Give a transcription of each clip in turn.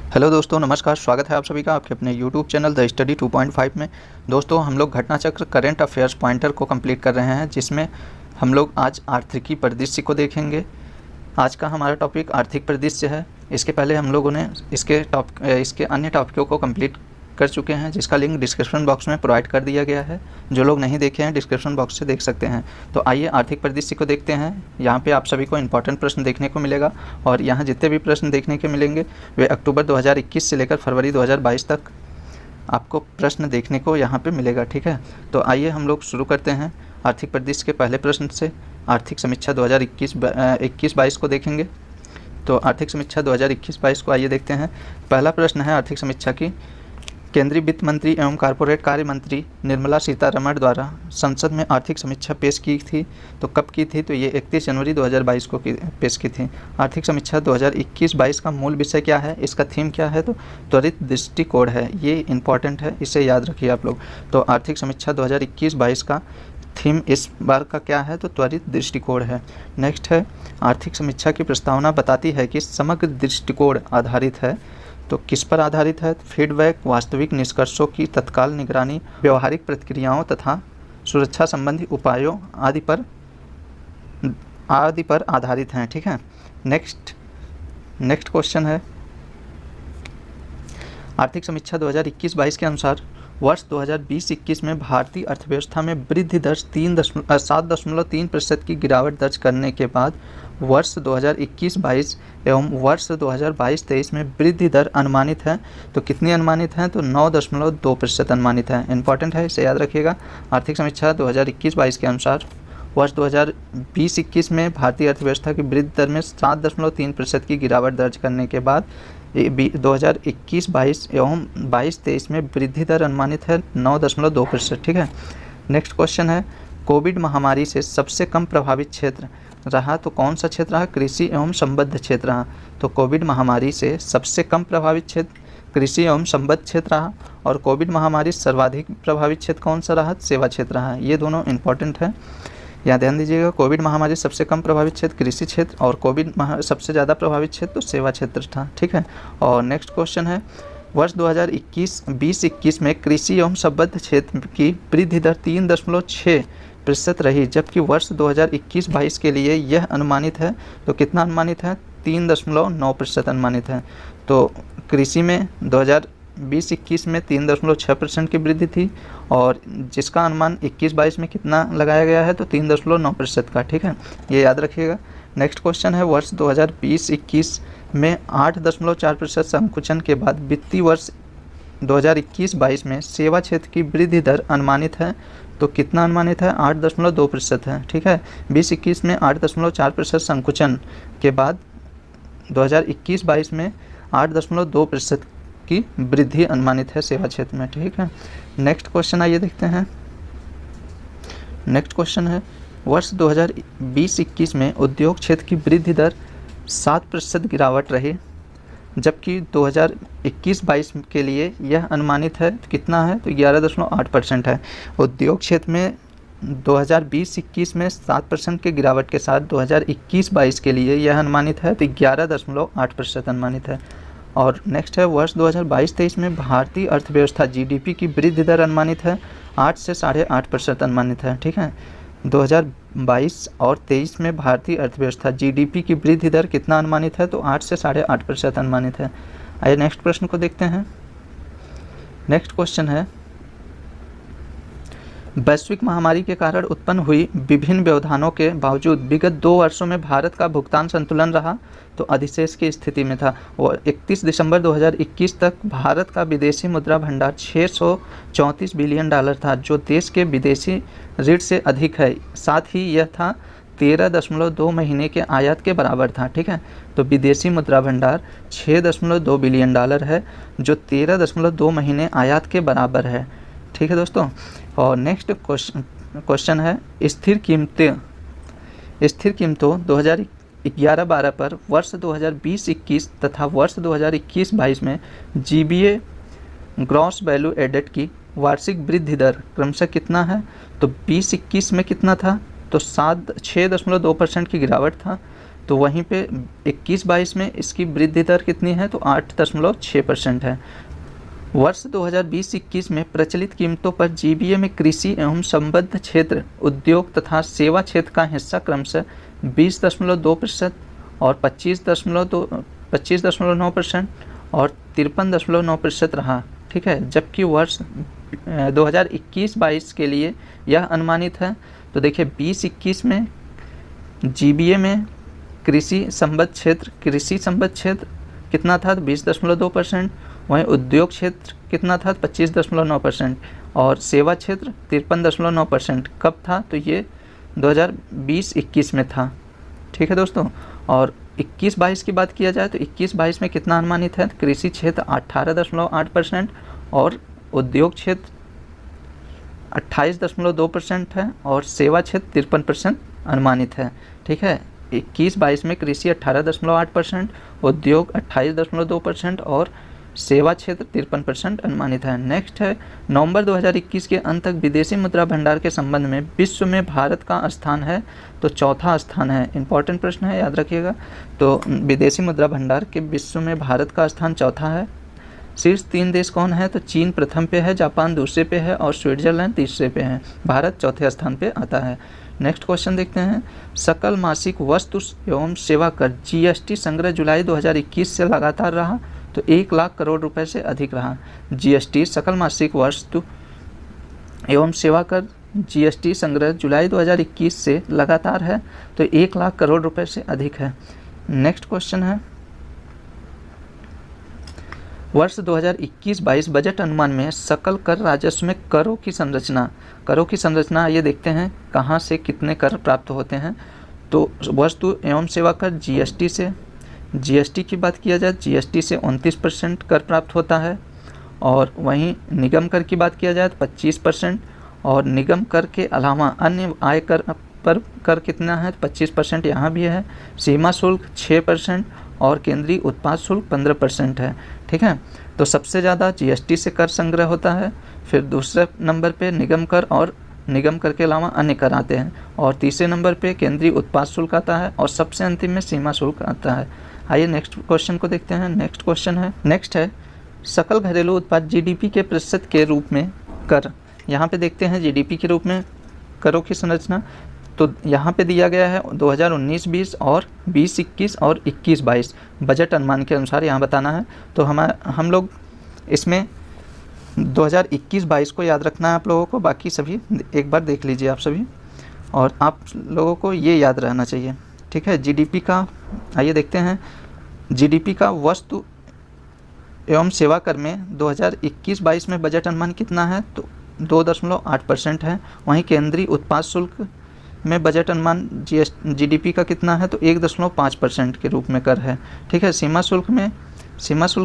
Hello दोस्तों, नमस्कार। स्वागत है आप सभी का आपके अपने यूट्यूब चैनल द स्टडी 2.5 में। दोस्तों, हम लोग घटना चक्र करेंट अफेयर्स पॉइंटर को कंप्लीट कर रहे हैं, जिसमें हम लोग आज आर्थिकी परिदृश्य को देखेंगे। आज का हमारा टॉपिक आर्थिक परिदृश्य है। इसके पहले हम लोगों ने इसके अन्य टॉपिकों को कंप्लीट कर चुके हैं, जिसका लिंक डिस्क्रिप्शन बॉक्स में प्रोवाइड कर दिया गया है। जो लोग नहीं देखे हैं डिस्क्रिप्शन बॉक्स से देख सकते हैं। तो आइए आर्थिक परिदृश्य को देखते हैं। यहाँ पे आप सभी को इंपॉर्टेंट प्रश्न देखने को मिलेगा, और यहाँ जितने भी प्रश्न देखने के मिलेंगे वे अक्टूबर 2021 से लेकर फरवरी 2022 तक आपको प्रश्न देखने को यहाँ पे मिलेगा। ठीक है, तो आइए हम लोग शुरू करते हैं आर्थिक परिदृश्य के पहले प्रश्न से। आर्थिक समीक्षा 2021-22 को देखेंगे। तो आर्थिक समीक्षा 2021-22 को आइए देखते हैं। पहला प्रश्न है आर्थिक समीक्षा की। केंद्रीय वित्त मंत्री एवं कॉरपोरेट कार्य मंत्री निर्मला सीतारमण द्वारा संसद में आर्थिक समीक्षा पेश की थी। तो कब की थी? तो ये 31 जनवरी 2022 को पेश की थी। आर्थिक समीक्षा 2021-22 का मूल विषय क्या है, इसका थीम क्या है? तो त्वरित दृष्टिकोण है। ये इंपॉर्टेंट है, इसे याद रखिए आप लोग। तो आर्थिक समीक्षा 2021-22 का थीम इस बार का क्या है? तो त्वरित दृष्टिकोण है। नेक्स्ट है, आर्थिक समीक्षा की प्रस्तावना बताती है कि समग्र दृष्टिकोण आधारित है। तो किस पर आधारित है? फीडबैक, वास्तविक निष्कर्षों की तत्काल निगरानी, व्यवहारिक प्रतिक्रियाओं तथा सुरक्षा संबंधी उपायों आदि पर आधारित हैं। ठीक है। नेक्स्ट क्वेश्चन है, आर्थिक समीक्षा 2021-22 के अनुसार वर्ष 2020-21 में भारतीय अर्थव्यवस्था में वृद्धि दर 7.3% की गिरावट दर्ज करने के बाद वर्ष 2021-22 एवं वर्ष 2022-23 में वृद्धि दर अनुमानित है। तो कितनी अनुमानित है? तो 9.2% अनुमानित है। इंपॉर्टेंट है, इसे याद रखिएगा। आर्थिक समीक्षा 2021-22 के अनुसार वर्ष 2020-21 में भारतीय अर्थव्यवस्था की वृद्धि दर में 7.3% की गिरावट दर्ज करने के बाद 2021-22 एवं 22-23 में वृद्धि दर अनुमानित है 9.2%। ठीक है। नेक्स्ट क्वेश्चन है, कोविड महामारी से सबसे कम प्रभावित क्षेत्र रहा तो कौन सा क्षेत्र रहा? कृषि एवं संबद्ध क्षेत्र रहा। तो कोविड महामारी से सबसे कम प्रभावित क्षेत्र कृषि एवं संबद्ध क्षेत्र रहा, और कोविड महामारी सर्वाधिक प्रभावित क्षेत्र कौन सा रहा? सेवा क्षेत्र रहा। ये दोनों इंपॉर्टेंट है, यहाँ ध्यान दीजिएगा। कोविड महामारी सबसे कम प्रभावित क्षेत्र कृषि क्षेत्र, और कोविड सबसे ज़्यादा प्रभावित क्षेत्र तो सेवा क्षेत्र था। ठीक है। और नेक्स्ट क्वेश्चन है, वर्ष 2020-21 में कृषि एवं संबद्ध क्षेत्र की वृद्धि दर 3.6% रही, जबकि वर्ष 2021-22 के लिए यह अनुमानित है। तो कितना अनुमानित है? 3.9% अनुमानित है। तो कृषि में 2020-21 में 3.6% की वृद्धि थी, और जिसका अनुमान 21-22 में कितना लगाया गया है? तो 3.9% का। ठीक है, ये याद रखिएगा। नेक्स्ट क्वेश्चन है, वर्ष 2020-21 में 8.4% संकुचन के बाद वित्तीय वर्ष 2021-22 में सेवा क्षेत्र की वृद्धि दर अनुमानित है। तो कितना अनुमानित है? 8.2% है। ठीक है। 2021 में 8.4% संकुचन के बाद 2021-22 में 8.2% की वृद्धि अनुमानित है सेवा क्षेत्र में। ठीक है। नेक्स्ट क्वेश्चन आइए देखते हैं। नेक्स्ट क्वेश्चन है, वर्ष 2020-21 में उद्योग क्षेत्र की वृद्धि दर 7% गिरावट रही, जबकि 2021-22 के लिए यह अनुमानित है। तो कितना है? तो 11.8% है। उद्योग क्षेत्र में 2020-21 में 7% की गिरावट के साथ 2021-22 के लिए यह अनुमानित है, तो 11.8% अनुमानित है। और नेक्स्ट है, वर्ष 2022-23 में भारतीय अर्थव्यवस्था जीडीपी की वृद्धि दर अनुमानित है 8 से 8.5% अनुमानित है। ठीक है। 2022 और 23 में भारतीय अर्थव्यवस्था जीडीपी की वृद्धि दर कितना अनुमानित है? तो 8 से 8.5% अनुमानित है। आइए नेक्स्ट प्रश्न को देखते हैं। नेक्स्ट क्वेश्चन है, वैश्विक महामारी के कारण उत्पन्न हुई विभिन्न व्यवधानों के बावजूद विगत 2 वर्षों में भारत का भुगतान संतुलन रहा। तो अधिशेष की स्थिति में था। और 31 दिसंबर 2021 तक भारत का विदेशी मुद्रा भंडार $634 बिलियन था, जो देश के विदेशी ऋण से अधिक है। साथ ही यह था 13.2 महीने के आयात के बराबर था। ठीक है। तो विदेशी मुद्रा भंडार $6.2 बिलियन है, जो 13.2 महीने आयात के बराबर है। ठीक है दोस्तों। और नेक्स्ट क्वेश्चन है, स्थिर कीमतों 2011-12 पर वर्ष 2020-21 तथा वर्ष 2021-22 में जीबीए ग्रॉस वैल्यू एडेड की वार्षिक वृद्धि दर क्रमशः कितना है? तो 20-21 में कितना था? तो 6.2% की गिरावट था, तो वहीं पे 21-22 में इसकी वृद्धि दर कितनी है, तो 8.6% है। वर्ष 2020-21 में प्रचलित कीमतों पर जीबीए में कृषि एवं संबद्ध क्षेत्र, उद्योग तथा सेवा क्षेत्र का हिस्सा क्रमशः 20.2% और 25.9% और 53.9% रहा। ठीक है, जबकि वर्ष 2021-22 के लिए यह अनुमानित है। तो देखिए 20-21 में जीबीए में कृषि संबद्ध क्षेत्र कितना था, 20.2%। वहीं उद्योग क्षेत्र कितना था, 25.9% और सेवा क्षेत्र 53.9%। कब था, तो ये 2020-21 में था। ठीक है दोस्तों, और 21-22 की बात किया जाए तो 21-22 में कितना अनुमानित है, कृषि क्षेत्र 18.8% और उद्योग क्षेत्र 28.2% है और सेवा क्षेत्र 53% अनुमानित है। ठीक है, 21-22 में कृषि 18.8%, उद्योग 28.2% और सेवा क्षेत्र 53% अनुमानित है। नेक्स्ट है, नवंबर 2021 के अंत तक विदेशी मुद्रा भंडार के संबंध में विश्व में भारत का स्थान है, तो चौथा स्थान है। इंपॉर्टेंट प्रश्न है, याद रखिएगा। तो विदेशी मुद्रा भंडार के विश्व में भारत का स्थान चौथा है। शीर्ष 3 देश कौन है, तो चीन प्रथम पे है, जापान दूसरे पे है और स्विट्जरलैंड तीसरे पे है। भारत चौथे स्थान पे आता है। नेक्स्ट क्वेश्चन देखते हैं, सकल मासिक वस्तु एवं सेवा कर जीएसटी संग्रह जुलाई 2021 से लगातार रहा, तो 1 लाख करोड़ रुपए से अधिक रहा। जीएसटी सकल मासिक वस्तु एवं सेवा कर जीएसटी संग्रह जुलाई 2021 से लगातार है, तो 1 लाख करोड़ रुपए से अधिक है। नेक्स्ट क्वेश्चन है, वर्ष 2021-22 बजट अनुमान में सकल कर राजस्व में करों की संरचना ये देखते हैं कहाँ से कितने कर प्राप्त होते हैं। तो वस्तु एवं सेवा कर जीएसटी की बात किया जाए, जीएसटी से 29% कर प्राप्त होता है। और वहीं निगम कर की बात किया जाए तो 25%, और निगम कर के अलावा अन्य आय कर पर कर कितना है, 25% यहाँ भी है। सीमा शुल्क 6% और केंद्रीय उत्पाद शुल्क 15% है। ठीक है, तो सबसे ज़्यादा जीएसटी से कर संग्रह होता है, फिर दूसरे नंबर पे निगम कर और निगम कर के अलावा अन्य कर आते हैं, और तीसरे नंबर पे केंद्रीय उत्पाद शुल्क आता है, और सबसे अंतिम में सीमा शुल्क आता है। आइए नेक्स्ट क्वेश्चन को देखते हैं। नेक्स्ट है सकल घरेलू उत्पाद जीडीपी के प्रतिशत के रूप में कर। यहाँ पे देखते हैं जीडीपी के रूप में करों की संरचना। तो यहाँ पे दिया गया है 2019-20 और 20-21 और 21-22 बजट अनुमान के अनुसार यहाँ बताना है। तो हम लोग इसमें 2021-22 को याद रखना है आप लोगों को, बाकी सभी एक बार देख लीजिए आप सभी, और आप लोगों को ये याद रहना चाहिए। ठीक है, जीडीपी का आइए देखते हैं। जीडीपी का वस्तु एवं सेवा कर में 2021-22 में बजट अनुमान कितना है, तो 2.8% है। वहीं केंद्रीय उत्पाद शुल्क में बजट अनुमान जीडीपी का कितना है, तो 1.5% के रूप में कर है। ठीक है, सीमा शुल्क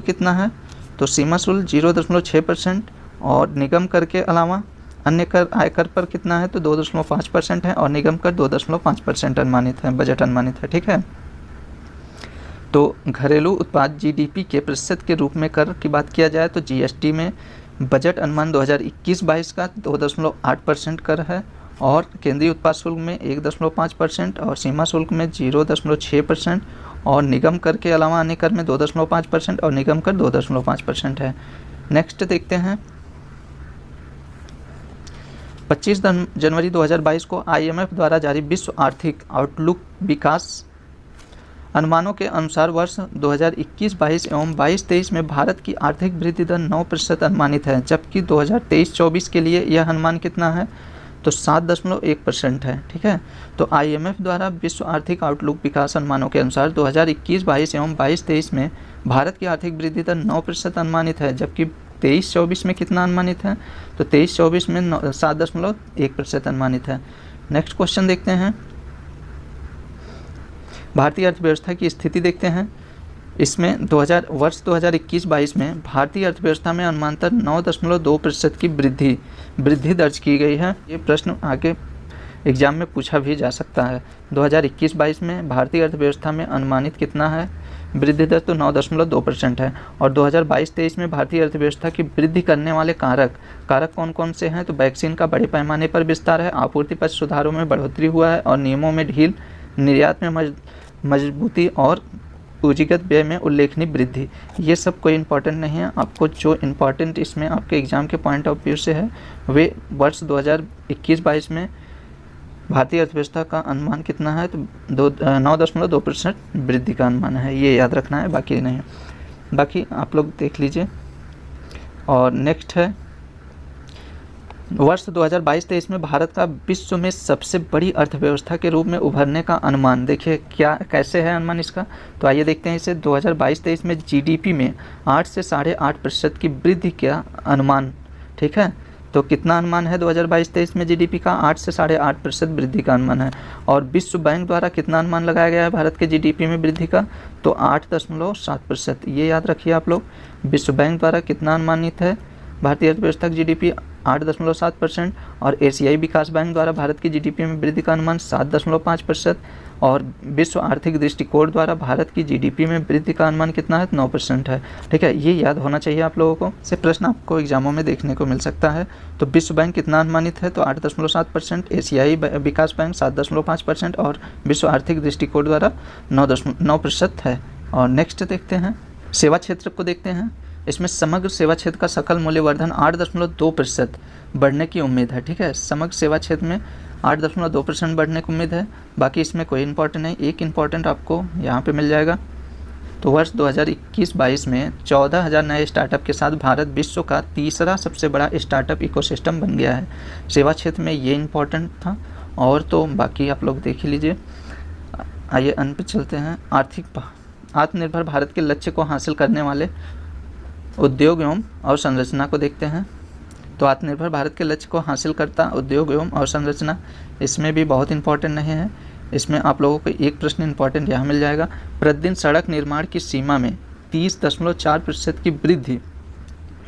कितना है, तो सीमा शुल्क 0.6% और निगम कर के अलावा अन्य कर आयकर पर कितना है, तो 2.5% है और निगम कर 2.5% अनुमानित है, बजट अनुमानित है। ठीक है, तो घरेलू उत्पाद जीडीपी के प्रतिशत के रूप में कर की बात किया जाए तो जीएसटी में बजट अनुमान 2021-22 का 2.8% कर है, और केंद्रीय उत्पाद शुल्क में 1.5% और सीमा शुल्क में 0.6% और निगम कर के अलावा अन्य कर में 2.5% और निगम कर 2.5% है। नेक्स्ट देखते हैं, 25 जनवरी 2022 को आईएमएफ द्वारा जारी विश्व आर्थिक आउटलुक विकास अनुमानों के अनुसार वर्ष 2021-22 एवं 22-23 में भारत की आर्थिक वृद्धि दर 9% अनुमानित है, जबकि 2023-24 के लिए यह अनुमान कितना है, तो 7.1% है। ठीक है, तो आईएमएफ द्वारा विश्व आर्थिक आउटलुक विकास अनुमानों के अनुसार 2021-22 एवं 22-23 में भारत की आर्थिक वृद्धि दर 9% अनुमानित है, जबकि 23-24 में कितना अनुमानित है, तो 23-24 में 7.1% अनुमानित है। नेक्स्ट क्वेश्चन देखते हैं, भारतीय अर्थव्यवस्था की स्थिति देखते हैं। इसमें वर्ष 2021-22 में भारतीय अर्थव्यवस्था में अनुमानतः 9.2% की वृद्धि दर्ज की गई है। ये प्रश्न आगे एग्जाम में पूछा भी जा सकता है। 2021-22 में भारतीय अर्थव्यवस्था में अनुमानित कितना है, वृद्धि दर, तो 9.2% है। और 2022-23 में भारतीय अर्थव्यवस्था की वृद्धि करने वाले कारक कौन कौन से हैं, तो वैक्सीन का बड़े पैमाने पर विस्तार है, आपूर्ति पक्ष सुधारों में बढ़ोतरी हुआ है और नियमों में ढील, निर्यात में मजबूती और पूंजीगत व्यय में उल्लेखनीय वृद्धि। ये सब कोई इंपॉर्टेंट नहीं है, आपको जो इम्पोर्टेंट इसमें आपके एग्जाम के पॉइंट ऑफ व्यू से है वे वर्ष 2021-22 में भारतीय अर्थव्यवस्था का अनुमान कितना है, तो 9.2% वृद्धि का अनुमान है, ये याद रखना है, बाकी नहीं। बाकी आप लोग देख लीजिए। और नेक्स्ट है वर्ष 2022-23 में भारत का विश्व में सबसे बड़ी अर्थव्यवस्था के रूप में उभरने का अनुमान। देखिए क्या कैसे है अनुमान इसका, तो आइए देखते हैं इसे। 2022-23 में जीडीपी में 8 से 8.5% की वृद्धि का अनुमान, ठीक है। तो कितना अनुमान है 2022-23 में जीडीपी का? 8 से 8.5% वृद्धि का अनुमान है। और विश्व बैंक द्वारा कितना अनुमान लगाया गया है भारत के जीडीपी में वृद्धि का? तो 8.7%। ये याद रखिए आप लोग, विश्व बैंक द्वारा कितना अनुमानित है भारतीय अर्थव्यवस्था की जीडीपी? 8.7%। और एशियाई विकास बैंक द्वारा भारत की जीडीपी में वृद्धि का अनुमान 7.5%। और विश्व आर्थिक दृष्टिकोण द्वारा भारत की जीडीपी में वृद्धि का अनुमान कितना है? 9% है, ठीक है। ये याद होना चाहिए आप लोगों को, से प्रश्न आपको एग्जामों में देखने को मिल सकता है। तो विश्व बैंक कितना अनुमानित है? तो 8.7%, एशियाई विकास बैंक 7.5% और विश्व आर्थिक दृष्टिकोण द्वारा 9% है। और नेक्स्ट देखते हैं सेवा क्षेत्र को देखते हैं। इसमें समग्र सेवा क्षेत्र का सकल मूल्यवर्धन 8.2% बढ़ने की उम्मीद है, ठीक है। समग्र सेवा क्षेत्र में 8.2% बढ़ने की उम्मीद है। बाकी इसमें कोई इंपॉर्टेंट नहीं, एक इंपॉर्टेंट आपको यहाँ पे मिल जाएगा। तो वर्ष 2021-22 में 14,000 नए स्टार्टअप के साथ भारत विश्व का तीसरा सबसे बड़ा स्टार्टअप इकोसिस्टम बन गया है। सेवा क्षेत्र में ये इंपॉर्टेंट था। और तो बाकी आप लोग देख लीजिए। आइए अन्य पे चलते हैं। आत्मनिर्भर भारत के लक्ष्य को हासिल करने वाले उद्योग एवं अवसंरचना को देखते हैं। तो आत्मनिर्भर भारत के लक्ष्य को हासिल करता उद्योग एवं अवसंरचना, इसमें भी बहुत इंपॉर्टेंट नहीं है। इसमें आप लोगों को एक प्रश्न इंपॉर्टेंट यहाँ मिल जाएगा। प्रतिदिन सड़क निर्माण की सीमा में 30.4% की वृद्धि,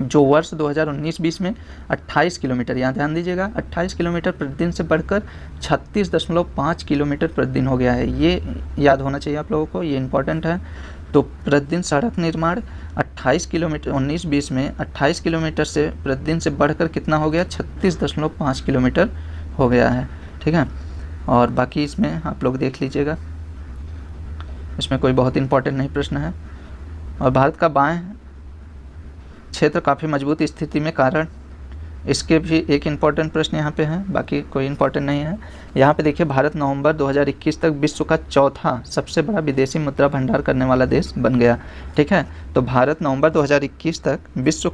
जो वर्ष 2019-20 में 28 किलोमीटर, यहाँ ध्यान दीजिएगा, 28 किलोमीटर प्रतिदिन से बढ़कर 36.5 किलोमीटर प्रतिदिन हो गया है। ये याद होना चाहिए आप लोगों को, ये इंपॉर्टेंट है। तो प्रतिदिन सड़क निर्माण 28 किलोमीटर 19-20 में 28 किलोमीटर से प्रतिदिन से बढ़कर कितना हो गया? 36.5 किलोमीटर हो गया है, ठीक है। और बाकी इसमें आप लोग देख लीजिएगा, इसमें कोई बहुत इंपॉर्टेंट नहीं प्रश्न है। और भारत का बाएं क्षेत्र काफ़ी मजबूत स्थिति में कारण, इसके भी एक इम्पॉर्टेंट प्रश्न यहाँ पे है, बाकी कोई इम्पॉर्टेंट नहीं है। यहाँ पे देखिए भारत नवंबर 2021 तक विश्व का चौथा सबसे बड़ा विदेशी मुद्रा भंडार करने वाला देश बन गया, ठीक है। तो भारत नवंबर 2021 तक विश्व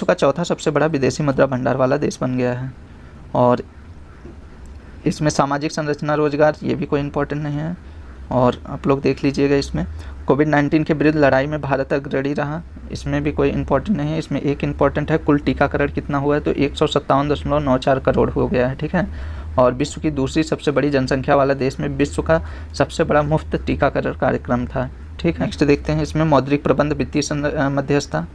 का चौथा सबसे बड़ा विदेशी मुद्रा भंडार वाला देश बन गया है। और इसमें सामाजिक संरचना रोजगार, ये भी कोई इम्पोर्टेंट नहीं है। और आप लोग देख लीजिएगा, इसमें कोविड-19 के विरुद्ध लड़ाई में भारत अग्रणी रहा, इसमें भी कोई इम्पोर्टेंट नहीं है। इसमें एक इम्पोर्टेंट है, कुल टीकाकरण कितना हुआ है? तो 157.94 करोड़ हो गया है, ठीक है। और विश्व की दूसरी सबसे बड़ी जनसंख्या वाला देश में विश्व का सबसे बड़ा मुफ्त टीकाकरण कार्यक्रम था, ठीक है। नेक्स्ट देखते हैं इसमें मौद्रिक प्रबंध वित्तीय मध्यस्थता,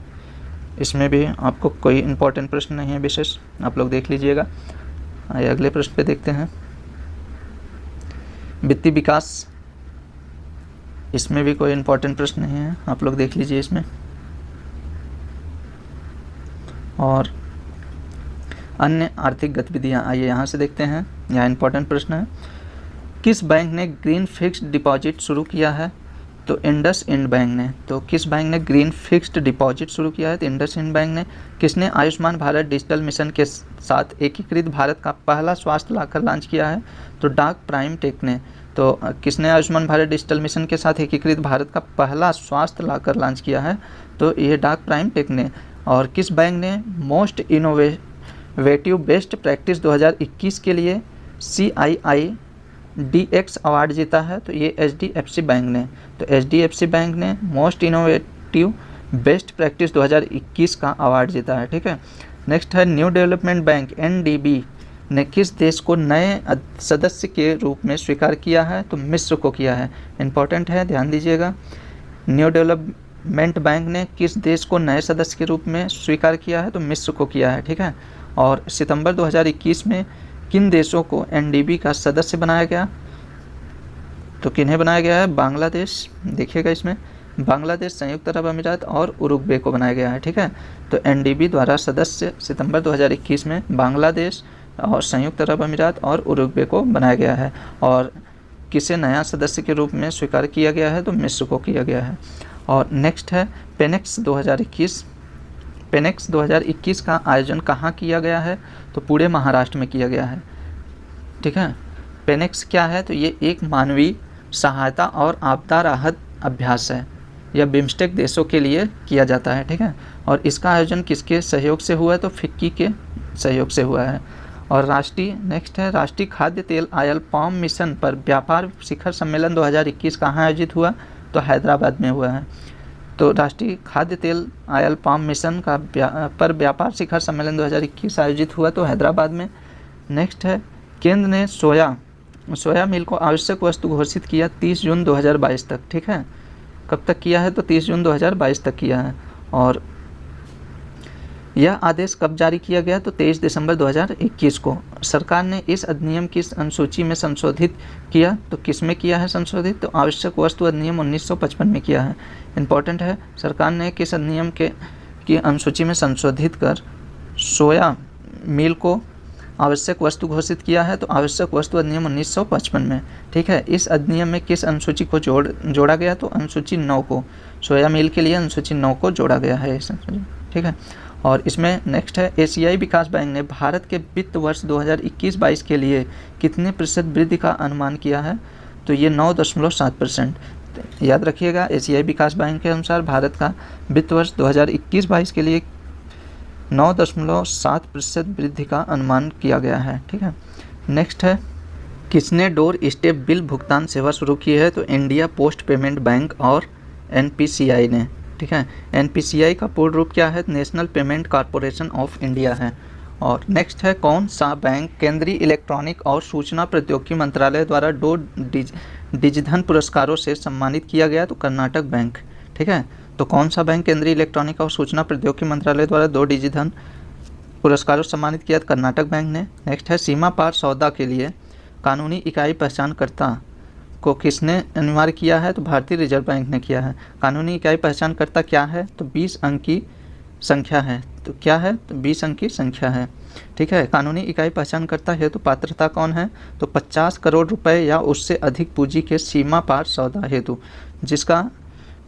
इसमें भी आपको कोई इम्पोर्टेंट प्रश्न नहीं है विशेष, आप लोग देख लीजिएगा। आइए अगले प्रश्न पे देखते हैं। वित्तीय विकास, इसमें भी कोई इम्पोर्टेंट प्रश्न नहीं है, आप लोग देख लीजिए इसमें। और अन्य आर्थिक गतिविधियां, आइए यहाँ से देखते हैं, यहाँ इम्पोर्टेंट प्रश्न है। किस बैंक ने ग्रीन फिक्स्ड डिपॉजिट शुरू किया है? तो इंडसइंड बैंक ने। तो किस बैंक ने ग्रीन फिक्स्ड डिपॉजिट शुरू किया है? तो इंडसइंड बैंक ने। किसने आयुष्मान भारत डिजिटल मिशन के साथ एकीकृत भारत का पहला स्वास्थ्य लॉकर लॉन्च किया है? तो डाक प्राइम टेक ने। तो किसने आयुष्मान भारत डिजिटल मिशन के साथ एकीकृत भारत का पहला स्वास्थ्य लॉकर लॉन्च किया है? तो ये डाक प्राइम टेक ने। और किस बैंक ने मोस्ट इनोवेटिव बेस्ट प्रैक्टिस 2021 के लिए CII-DX अवार्ड जीता है? तो ये HDFC बैंक ने। तो HDFC बैंक ने मोस्ट इनोवेटिव बेस्ट प्रैक्टिस 2021 का अवार्ड जीता है, ठीक है। नेक्स्ट है न्यू डेवलपमेंट बैंक NDB ने किस देश को नए सदस्य के रूप में स्वीकार किया है? तो मिस्र को किया है, इंपॉर्टेंट है, ध्यान दीजिएगा। न्यू डेवलपमेंट बैंक ने किस देश को नए सदस्य के रूप में स्वीकार किया है? तो मिस्र को किया है, ठीक है। और सितंबर 2021 में किन देशों को NDB का सदस्य बनाया गया? तो किन्हें बनाया गया है? बांग्लादेश, देखिएगा इसमें बांग्लादेश, संयुक्त अरब अमीरात और उरुग्वे को बनाया गया है, ठीक है। तो NDB द्वारा सदस्य सितंबर 2021 में बांग्लादेश और संयुक्त अरब अमीरात और उरुग्वे को बनाया गया है। और किसे नया सदस्य के रूप में स्वीकार किया गया है? तो मिस्र को किया गया है। और नेक्स्ट है पेनेक्स 2021। पेनेक्स 2021 का आयोजन कहाँ किया गया है? तो पूरे महाराष्ट्र में किया गया है। ठीक है, पेनेक्स क्या है? तो ये एक मानवीय सहायता और आपदा राहत अभ्यास है। यह बिम्स्टेक देशों के लिए किया जाता है। ठीक है, और इसका आयोजन किसके सहयोग से हुआ है? तो फिक्की के सहयोग से हुआ है। और नेक्स्ट है राष्ट्रीय खाद्य तेल आयल पाम मिशन पर व्यापार शिखर सम्मेलन 2021 कहाँ आयोजित हुआ? तो हैदराबाद में हुआ है। तो राष्ट्रीय खाद्य तेल आयल पाम मिशन का पर व्यापार शिखर सम्मेलन 2021 आयोजित हुआ तो हैदराबाद में। नेक्स्ट है केंद्र ने सोया मिल को आवश्यक वस्तु घोषित किया 30 जून 2022 तक। ठीक है, कब तक किया है? तो 30 जून 2022 तक किया है। और यह आदेश कब जारी किया गया? तो 23 दिसंबर 2021 को। सरकार ने इस अधिनियम की अनुसूची में संशोधित किया, तो किस में किया है संशोधित? तो आवश्यक वस्तु अधिनियम 1955 में किया है। इंपॉर्टेंट है, सरकार ने किस अधिनियम की अनुसूची में संशोधित कर सोया मिल को आवश्यक वस्तु घोषित किया है? तो आवश्यक वस्तु अधिनियम 1955 में। ठीक है, इस अधिनियम में किस अनुसूची को जोड़ा गया? तो अनुसूची 9 को। सोया मिल के लिए अनुसूची 9 को जोड़ा गया है। ठीक है, और इसमें नेक्स्ट है एशियाई विकास बैंक ने भारत के वित्त वर्ष 2021-22 के लिए कितने प्रतिशत वृद्धि का अनुमान किया है? तो ये 9.7%। याद रखिएगा, एशियाई विकास बैंक के अनुसार भारत का वित्त वर्ष 2021-22 के लिए 9.7% वृद्धि का अनुमान किया गया है। ठीक है, नेक्स्ट है किसने डोर स्टेप बिल भुगतान सेवा शुरू की है? तो इंडिया पोस्ट पेमेंट बैंक और एनपीसीआई ने। ठीक है, एनपीसीआई का पूर्ण रूप क्या है? National payment corporation of India है। और नेक्स्ट है कौन सा बैंक केंद्रीय इलेक्ट्रॉनिक और सूचना प्रौद्योगिकी मंत्रालय द्वारा 2 डिजिधन पुरस्कारों से सम्मानित किया गया? तो कर्नाटक बैंक। ठीक है, तो कौन सा बैंक केंद्रीय इलेक्ट्रॉनिक और सूचना प्रौद्योगिकी मंत्रालय द्वारा 2 डिजिधन पुरस्कारों से सम्मानित किया? कर्नाटक बैंक ने। नेक्स्ट है सीमा पार सौदा के लिए कानूनी इकाई पहचानकर्ता को किसने अनिवार्य किया है? तो भारतीय रिजर्व बैंक ने किया है। कानूनी इकाई पहचानकर्ता क्या है? तो 20 अंक की संख्या है। तो क्या है? तो 20 अंक की संख्या है। ठीक है, कानूनी इकाई पहचानकर्ता हेतु पात्रता कौन है? तो 50 करोड़ रुपए या उससे अधिक पूंजी के सीमा पार सौदा हेतु, जिसका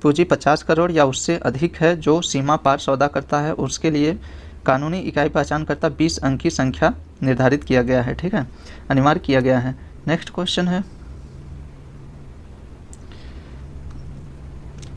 पूंजी 50 करोड़ या उससे अधिक है, जो सीमा पार सौदा करता है, उसके लिए कानूनी इकाई पहचानकर्ता 20 अंक की संख्या निर्धारित किया गया है। ठीक है, अनिवार्य किया गया है। नेक्स्ट क्वेश्चन है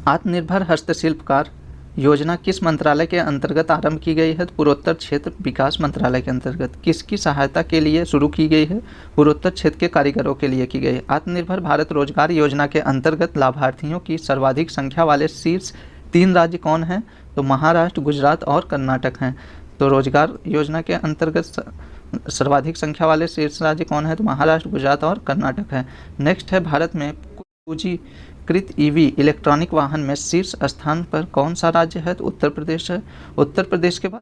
आत्मनिर्भर हस्तशिल्पकार योजना किस मंत्रालय के अंतर्गत आरंभ की गई है? तो पूर्वोत्तर क्षेत्र विकास मंत्रालय के अंतर्गत। किसकी सहायता के लिए शुरू की गई है? पूर्वोत्तर क्षेत्र के कारीगरों के लिए की गई है। आत्मनिर्भर भारत रोजगार योजना के अंतर्गत लाभार्थियों की सर्वाधिक संख्या वाले शीर्ष 3 राज्य कौन हैं? तो महाराष्ट्र, गुजरात और कर्नाटक हैं। तो रोजगार योजना के अंतर्गत सर्वाधिक संख्या वाले शीर्ष राज्य कौन है? तो महाराष्ट्र, गुजरात और कर्नाटक है। नेक्स्ट है भारत में पूंजीकृत ईवी इलेक्ट्रॉनिक वाहन में शीर्ष स्थान पर कौन सा राज्य है? तो उत्तर प्रदेश है। उत्तर प्रदेश के बाद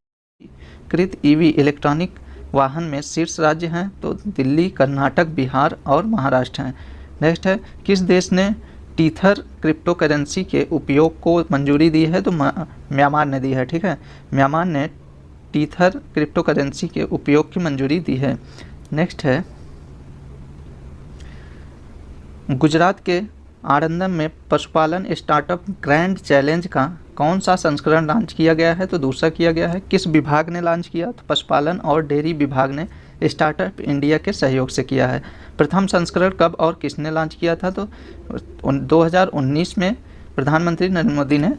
कृत ईवी इलेक्ट्रॉनिक वाहन में शीर्ष राज्य हैं तो दिल्ली, कर्नाटक, बिहार और महाराष्ट्र हैं। नेक्स्ट है किस देश ने टीथर क्रिप्टो करेंसी के उपयोग को मंजूरी दी है? तो म्यांमार ने दी है। ठीक है, म्यांमार ने टीथर क्रिप्टो करेंसी के उपयोग की मंजूरी दी है। नेक्स्ट है गुजरात के आनंदम में पशुपालन स्टार्टअप ग्रैंड चैलेंज का कौन सा संस्करण लॉन्च किया गया है? तो दूसरा किया गया है। किस विभाग ने लॉन्च किया? तो पशुपालन और डेयरी विभाग ने स्टार्टअप इंडिया के सहयोग से किया है। प्रथम संस्करण कब और किसने लॉन्च किया था? तो 2019 में प्रधानमंत्री नरेंद्र मोदी ने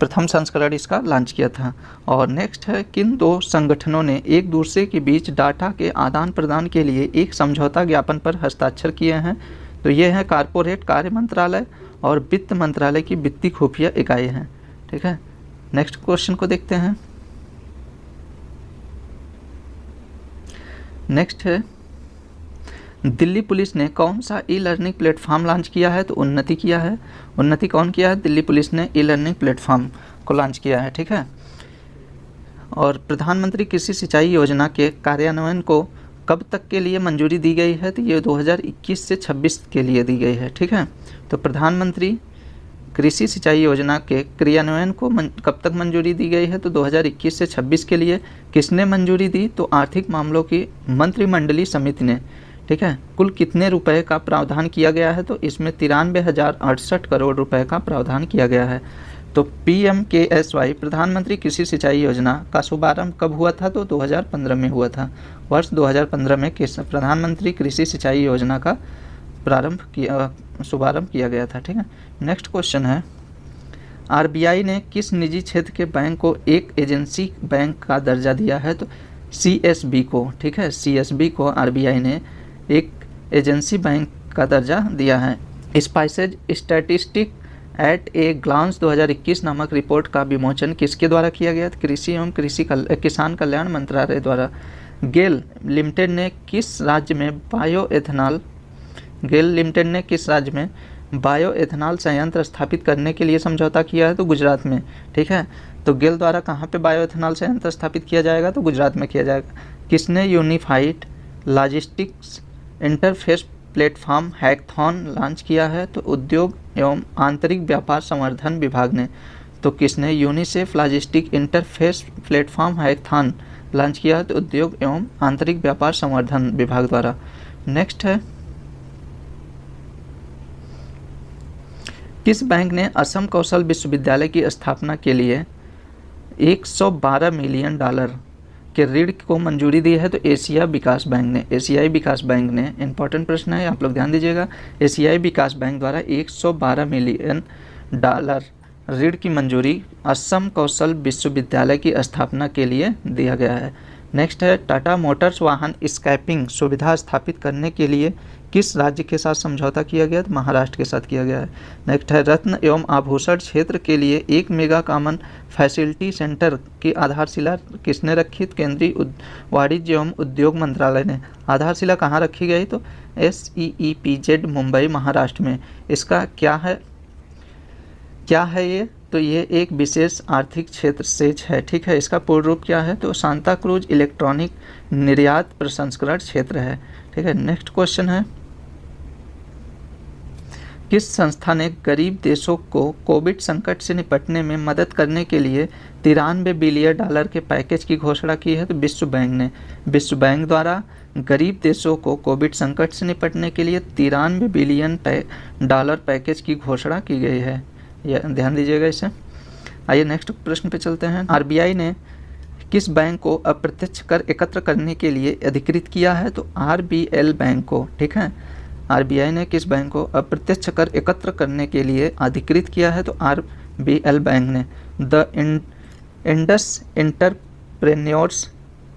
प्रथम संस्करण इसका लॉन्च किया था। और नेक्स्ट है किन 2 संगठनों ने एक दूसरे के बीच डाटा के आदान प्रदान के लिए एक समझौता ज्ञापन पर हस्ताक्षर किए हैं? तो ये है कारपोरेट कार्य मंत्रालय और वित्त मंत्रालय की वित्तीय खुफिया इकाई है। ठीक है, नेक्स्ट क्वेश्चन को देखते हैं। नेक्स्ट है दिल्ली पुलिस ने कौन सा ई लर्निंग प्लेटफॉर्म लॉन्च किया है? तो उन्नति किया है। उन्नति कौन किया है? दिल्ली पुलिस ने ई लर्निंग प्लेटफॉर्म को लॉन्च किया है। ठीक है, और प्रधानमंत्री कृषि सिंचाई योजना के कार्यान्वयन को कब तक के लिए मंजूरी दी गई है? तो ये 2021 से 26 के लिए दी गई है। ठीक है, तो प्रधानमंत्री कृषि सिंचाई योजना के क्रियान्वयन को कब तक मंजूरी दी गई है? तो 2021 से 26 के लिए। किसने मंजूरी दी? तो आर्थिक मामलों की मंत्रिमंडलीय समिति ने। ठीक है। कुल कितने रुपए का प्रावधान किया गया है, तो इसमें 93,068 करोड़ रुपए का प्रावधान किया गया है। तो PMKSY प्रधानमंत्री कृषि सिंचाई योजना का शुभारंभ कब हुआ था, तो 2015 में हुआ था। वर्ष 2015 में प्रधानमंत्री कृषि सिंचाई योजना का शुभारंभ किया गया था। ठीक है। नेक्स्ट क्वेश्चन है, RBI ने किस निजी क्षेत्र के बैंक को एक एजेंसी बैंक का दर्जा दिया है, तो CSB को। ठीक है, CSB को RBI ने एक एजेंसी बैंक का दर्जा दिया है। Spices statistic at a glance 2021 नामक रिपोर्ट का विमोचन किसके द्वारा किया गया, कृषि एवं किसान कल्याण मंत्रालय द्वारा। गेल लिमिटेड ने किस राज्य में बायो एथेनॉल संयंत्र स्थापित करने के लिए समझौता किया है, तो गुजरात में। ठीक है, तो गेल द्वारा कहाँ पे बायो एथेनॉल संयंत्र स्थापित किया जाएगा, तो गुजरात में किया जाएगा। किसने unified logistics interface platform hackathon launch किया है, तो उद्योग एवं आंतरिक व्यापार संवर्धन विभाग ने। तो किसने UNICEF logistic interface platform hackathon launch किया है, तो उद्योग एवं आंतरिक व्यापार संवर्धन विभाग द्वारा। नेक्स्ट है, किस बैंक ने असम कौशल विश्वविद्यालय की स्थापना के लिए $112 मिलियन के ऋण को मंजूरी दी है, तो एशियाई विकास बैंक ने। इंपॉर्टेंट प्रश्न है, आप लोग ध्यान दीजिएगा। एशियाई विकास बैंक द्वारा $112 मिलियन ऋण की मंजूरी असम कौशल विश्वविद्यालय की स्थापना के लिए दिया गया है। नेक्स्ट है, टाटा मोटर्स वाहन स्क्रैपिंग सुविधा स्थापित करने के लिए किस राज्य के साथ समझौता किया गया, तो महाराष्ट्र के साथ किया गया है। नेक्स्ट है, रत्न एवं आभूषण क्षेत्र के लिए एक मेगा कॉमन फैसिलिटी सेंटर की आधारशिला किसने रखी, तो केंद्रीय वाणिज्य एवं उद्योग मंत्रालय ने। आधारशिला कहाँ रखी गई, तो SEEPZ मुंबई महाराष्ट्र में। इसका क्या है ये, तो ये एक विशेष आर्थिक क्षेत्र सेज है। ठीक है, इसका पूर्ण रूप क्या है, तो सांता क्रूज इलेक्ट्रॉनिक निर्यात प्रसंस्करण क्षेत्र है। ठीक है। नेक्स्ट क्वेश्चन है, किस संस्था ने गरीब देशों को कोविड संकट से निपटने में मदद करने के लिए $93 बिलियन के पैकेज की घोषणा की है, तो विश्व बैंक ने। विश्व बैंक द्वारा गरीब देशों को कोविड संकट से निपटने के लिए $93 बिलियन पैकेज की घोषणा की गई है, यह ध्यान दीजिएगा इसे। आइए नेक्स्ट प्रश्न पे चलते हैं। RBI ने किस बैंक को अप्रत्यक्ष कर एकत्र करने के लिए अधिकृत किया है, तो RBL बैंक को। ठीक है, RBI ने किस बैंक को अप्रत्यक्ष कर एकत्र करने के लिए अधिकृत किया है, तो RBL बैंक ने। द इंडस एंटरप्रेन्योर्स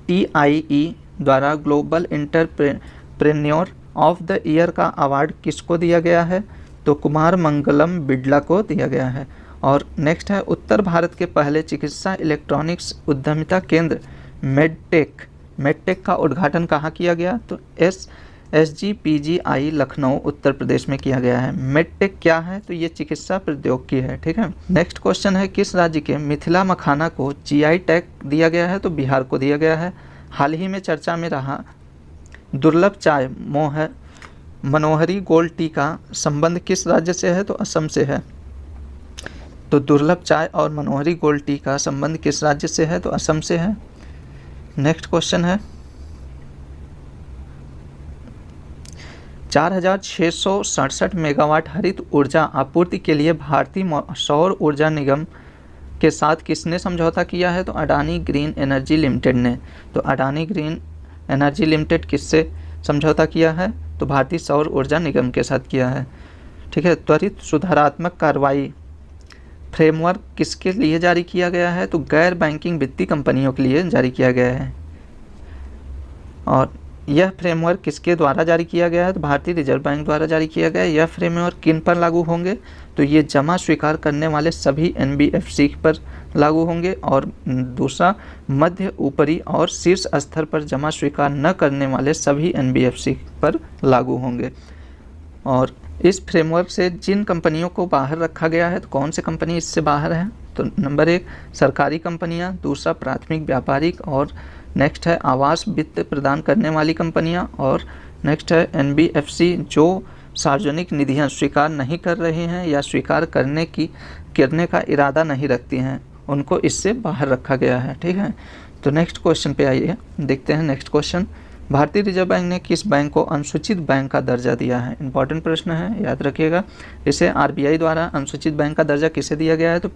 TIE द्वारा global entrepreneur of the year का अवार्ड किसको दिया गया है, तो कुमार मंगलम बिड़ला को दिया गया है। और नेक्स्ट है, उत्तर भारत के पहले चिकित्सा इलेक्ट्रॉनिक्स उद्यमिता केंद्र मेडटेक का उद्घाटन कहाँ किया गया, तो SGPGI लखनऊ उत्तर प्रदेश में किया गया है। मेडटेक क्या है, तो ये चिकित्सा प्रौद्योगिकी है। ठीक है। नेक्स्ट क्वेश्चन है, किस राज्य के मिथिला मखाना को GI टैग दिया गया है, तो बिहार को दिया गया है। हाल ही में चर्चा में रहा दुर्लभ चाय मनोहरी गोल्ड टी का संबंध किस राज्य से है, तो असम से है। तो दुर्लभ चाय और मनोहरी गोल्ड टी का संबंध किस राज्य से है, तो असम से है। नेक्स्ट क्वेश्चन है, 4,667 मेगावाट हरित ऊर्जा आपूर्ति के लिए भारतीय सौर ऊर्जा निगम के साथ किसने समझौता किया है, तो अडानी ग्रीन एनर्जी लिमिटेड ने। तो अडानी ग्रीन एनर्जी लिमिटेड किससे समझौता किया है, तो भारतीय सौर ऊर्जा निगम के साथ किया है। ठीक है। त्वरित सुधारात्मक कार्रवाई फ्रेमवर्क किसके लिए जारी किया गया है, तो गैर बैंकिंग वित्तीय कंपनियों के लिए जारी किया गया है। और यह फ्रेमवर्क किसके द्वारा जारी किया गया है, तो भारतीय रिजर्व बैंक द्वारा जारी किया गया है। यह फ्रेमवर्क किन पर लागू होंगे, तो ये जमा स्वीकार करने वाले सभी NBFC पर लागू होंगे। और दूसरा, मध्य, ऊपरी और शीर्ष स्तर पर जमा स्वीकार न करने वाले सभी NBFC पर लागू होंगे। और इस फ्रेमवर्क से जिन कंपनियों को बाहर रखा गया है, तो कौन से कंपनी इससे बाहर है, तो नंबर 1 सरकारी कंपनियां, दूसरा प्राथमिक व्यापारिक, और नेक्स्ट है आवास वित्त प्रदान करने वाली कंपनियां, और नेक्स्ट है NBFC जो सार्वजनिक निधियां स्वीकार नहीं कर रहे हैं या स्वीकार करने का इरादा नहीं रखती हैं, उनको इससे बाहर रखा गया है। ठीक है। तो नेक्स्ट क्वेश्चन पे आइए, देखते हैं नेक्स्ट क्वेश्चन। भारतीय रिजर्व बैंक ने किस बैंक को अनुसूचित बैंक का दर्जा दिया है? इंपॉर्टेंट प्रश्न है, याद रखिएगा। इसे आरबीआई द्वारा अनुसूचित बैंक का दर्जा किसे दिया गया है? तो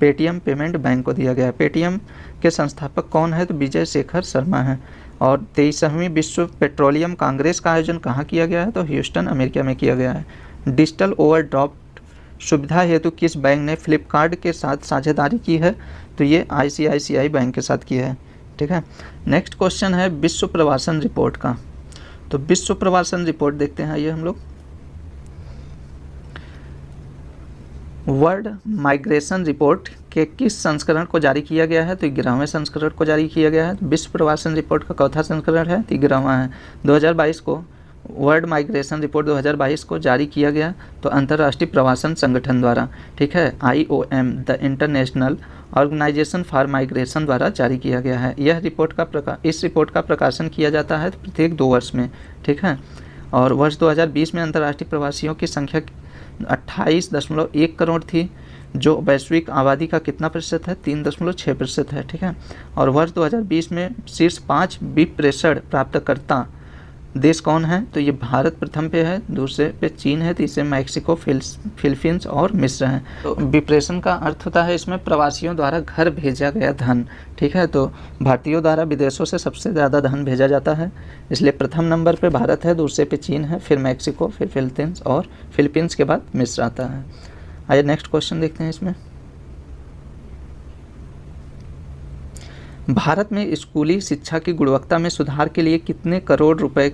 पेटीएम पेमेंट बैंक को दिया गया है। पेटीएम के संस्थापक कौन है? तो विजय शेखर शर्मा है। और 23वीं विश्व पेट्रोलियम कांग्रेस का आयोजन कहाँ किया गया है? तो ह्यूस्टन, अमेरिका में किया गया है। डिजिटल ओवरड्राफ्ट सुविधा हेतु किस बैंक ने फ्लिपकार्ट के साथ साझेदारी की है? तो ये आईसीआईसीआई बैंक के साथ की है। ठीक है। नेक्स्ट क्वेश्चन है विश्व प्रवासन रिपोर्ट का। तो विश्व प्रवासन रिपोर्ट देखते हैं, ये हम लोग वर्ल्ड माइग्रेशन रिपोर्ट के किस संस्करण को जारी किया गया है? तो 11वें संस्करण को जारी किया गया है। विश्व प्रवासन रिपोर्ट का चौथा संस्करण है, 11वां है। 2022 को वर्ल्ड माइग्रेशन रिपोर्ट 2022 को जारी किया गया तो अंतर्राष्ट्रीय प्रवासन संगठन द्वारा, ठीक है, IOM the international organisation for migration द्वारा जारी किया गया है। इस रिपोर्ट का प्रकाशन किया जाता है प्रत्येक 2 वर्ष में, ठीक है। और वर्ष 2020 में अंतर्राष्ट्रीय प्रवासियों की संख्या 28.1 करोड़ थी, जो वैश्विक आबादी का कितना प्रतिशत है? 3.6% है, ठीक है। और वर्ष 2020 में शीर्ष 5 विप्रेषण प्राप्तकर्ता देश कौन है? तो ये भारत प्रथम पे है, दूसरे पे चीन है, तीसरे मैक्सिको, फिलीपींस और मिस्र हैं। तो विप्रेषण का अर्थ होता है इसमें प्रवासियों द्वारा घर भेजा गया धन, ठीक है। तो भारतीयों द्वारा विदेशों से सबसे ज़्यादा धन भेजा जाता है, इसलिए प्रथम नंबर पे भारत है, दूसरे पे चीन है, फिर मैक्सिको, फिर फिलीपींस और फिलीपींस के बाद मिस्र आता है। आइए नेक्स्ट क्वेश्चन देखते हैं। इसमें भारत में स्कूली शिक्षा की गुणवत्ता में सुधार के लिए कितने करोड़ रुपए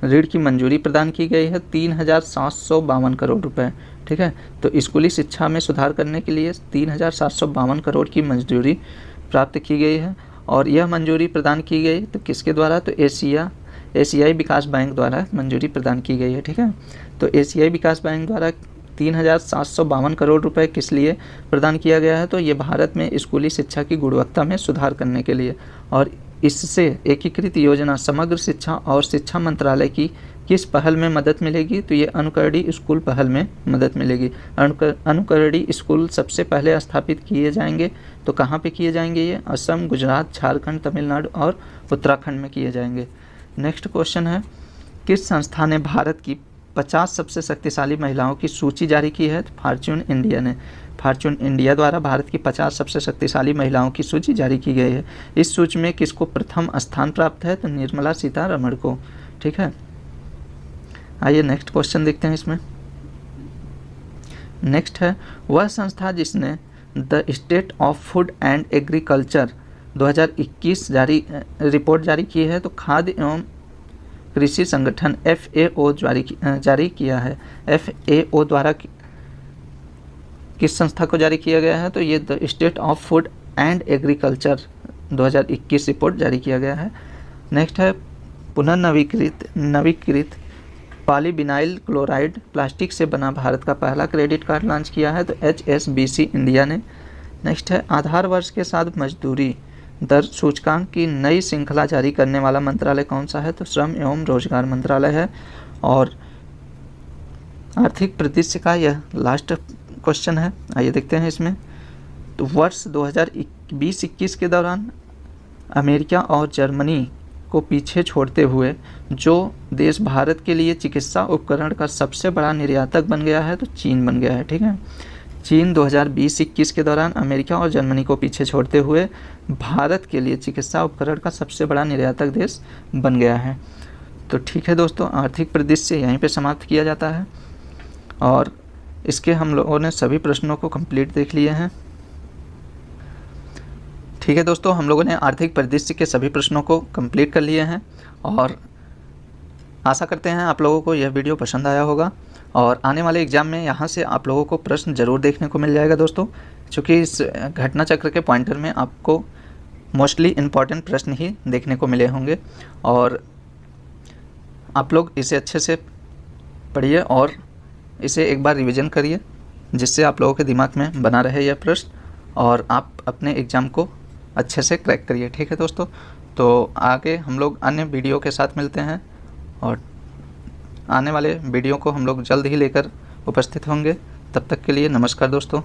ऋण की मंजूरी प्रदान की गई है? 3,752 करोड़ रुपए, ठीक है। तो स्कूली शिक्षा में सुधार करने के लिए 3,752 करोड़ की मंजूरी प्राप्त की गई है। और यह मंजूरी प्रदान की गई तो किसके द्वारा? तो एशियाई विकास बैंक द्वारा मंजूरी प्रदान की गई है, ठीक है। तो एशियाई विकास बैंक द्वारा 3,752 करोड़ रुपए किस लिए प्रदान किया गया है? तो ये भारत में स्कूली शिक्षा की गुणवत्ता में सुधार करने के लिए। और इससे एकीकृत योजना समग्र शिक्षा और शिक्षा मंत्रालय की किस पहल में मदद मिलेगी? तो ये अनुकरणीय स्कूल पहल में मदद मिलेगी। अनुकरणीय स्कूल सबसे पहले स्थापित किए जाएंगे तो कहाँ पे किए जाएंगे? ये असम, गुजरात, झारखंड, तमिलनाडु और उत्तराखंड में किए जाएंगे। नेक्स्ट क्वेश्चन है किस संस्था ने भारत की 50 सबसे शक्तिशाली महिलाओं की सूची जारी की है? तो फॉर्च्यून इंडिया ने। फॉर्च्यून इंडिया द्वारा भारत की 50 सबसे शक्तिशाली महिलाओं की सूची जारी की गई है। इस सूची में किसको प्रथम स्थान प्राप्त है? तो निर्मला सीतारमण को, ठीक है। आइए नेक्स्ट क्वेश्चन देखते हैं। इसमें नेक्स्ट है वह संस्था जिसने the state of food and agriculture 2021 report जारी की है? तो खाद्य एवं कृषि संगठन FAO जारी किया है। FAO द्वारा किस संस्था को जारी किया गया है? तो ये the state of food and agriculture 2021 report जारी किया गया है। नेक्स्ट है पुनर्नवीकृत पॉलीविनाइल क्लोराइड प्लास्टिक से बना भारत का पहला क्रेडिट कार्ड लॉन्च किया है? तो HSBC इंडिया ने। नेक्स्ट है आधार वर्ष के साथ मजदूरी दर सूचकांक की नई श्रृंखला जारी करने वाला मंत्रालय कौन सा है? तो श्रम एवं रोजगार मंत्रालय है। और आर्थिक परिदृश्य का यह लास्ट क्वेश्चन है, आइए देखते हैं इसमें। तो वर्ष 2020-21 के दौरान अमेरिका और जर्मनी को पीछे छोड़ते हुए जो देश भारत के लिए चिकित्सा उपकरण का सबसे बड़ा निर्यातक बन गया है? तो चीन बन गया है, ठीक है। चीन 2020-21 के दौरान अमेरिका और जर्मनी को पीछे छोड़ते हुए भारत के लिए चिकित्सा उपकरण का सबसे बड़ा निर्यातक देश बन गया है। तो ठीक है दोस्तों, आर्थिक परिदृश्य यहीं पे समाप्त किया जाता है और इसके हम लोगों ने सभी प्रश्नों को कंप्लीट देख लिए हैं। ठीक है दोस्तों, हम लोगों ने आर्थिक परिदृश्य के सभी प्रश्नों को कंप्लीट कर लिए हैं और आशा करते हैं आप लोगों को यह वीडियो पसंद आया होगा और आने वाले एग्ज़ाम में यहाँ से आप लोगों को प्रश्न ज़रूर देखने को मिल जाएगा दोस्तों, क्योंकि इस घटना चक्र के पॉइंटर में आपको मोस्टली इम्पॉर्टेंट प्रश्न ही देखने को मिले होंगे और आप लोग इसे अच्छे से पढ़िए और इसे एक बार रिवीजन करिए, जिससे आप लोगों के दिमाग में बना रहे यह प्रश्न और आप अपने एग्ज़ाम को अच्छे से क्रैक करिए। ठीक है दोस्तों, तो आगे हम लोग अन्य वीडियो के साथ मिलते हैं और आने वाले वीडियो को हम लोग जल्द ही लेकर उपस्थित होंगे। तब तक के लिए नमस्कार दोस्तों।